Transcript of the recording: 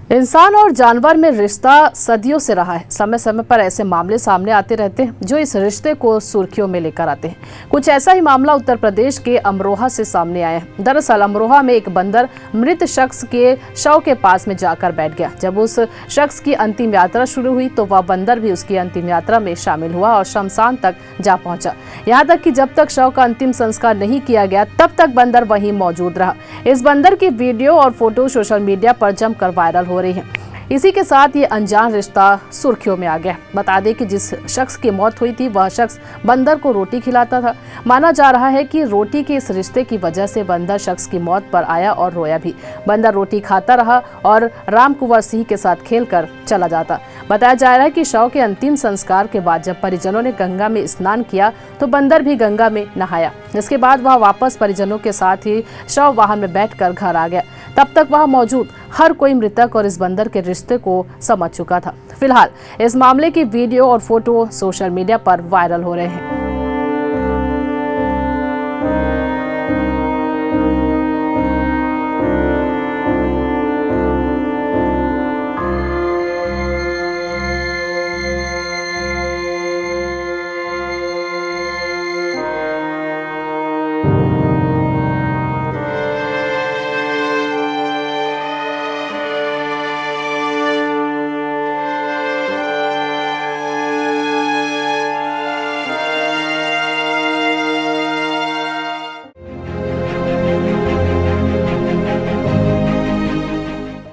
इंसान और जानवर में रिश्ता सदियों से रहा है। समय समय पर ऐसे मामले सामने आते रहते हैं जो इस रिश्ते को सुर्खियों में लेकर आते हैं। कुछ ऐसा ही मामला उत्तर प्रदेश के अमरोहा से सामने आया है। दरअसल अमरोहा में एक बंदर मृत शख्स के शव के पास में जाकर बैठ गया। जब उस शख्स की अंतिम यात्रा शुरू हुई तो वह बंदर भी उसकी अंतिम यात्रा में शामिल हुआ और शमशान तक जा पहुंचा। यहाँ तक कि जब तक शव का अंतिम संस्कार नहीं किया गया तब तक बंदर वहीं मौजूद रहा। इस बंदर की वीडियो और फोटो सोशल मीडिया पर जमकर वायरल हो रही है। इसी के साथ ये अनजान रिश्ता सुर्खियों में आ गया। बता दें कि जिस शख्स की मौत हुई थी वह शख्स बंदर को रोटी खिलाता था। माना जा रहा है कि रोटी के इस रिश्ते की वजह से बंदर शख्स की मौत पर आया और रोया भी। बंदर रोटी खाता रहा और राम कुंवर सिंह के साथ खेलकर चला जाता। बताया जा रहा है कि शव के अंतिम संस्कार के बाद जब परिजनों ने गंगा में स्नान किया तो बंदर भी गंगा में नहाया। इसके बाद वह वापस परिजनों के साथ ही शव वाहन में बैठकर घर आ गया। तब तक वहां मौजूद हर कोई मृतक और इस बंदर के रिश्ते को समझ चुका था। फिलहाल इस मामले की वीडियो और फोटो सोशल मीडिया पर वायरल हो रहे हैं।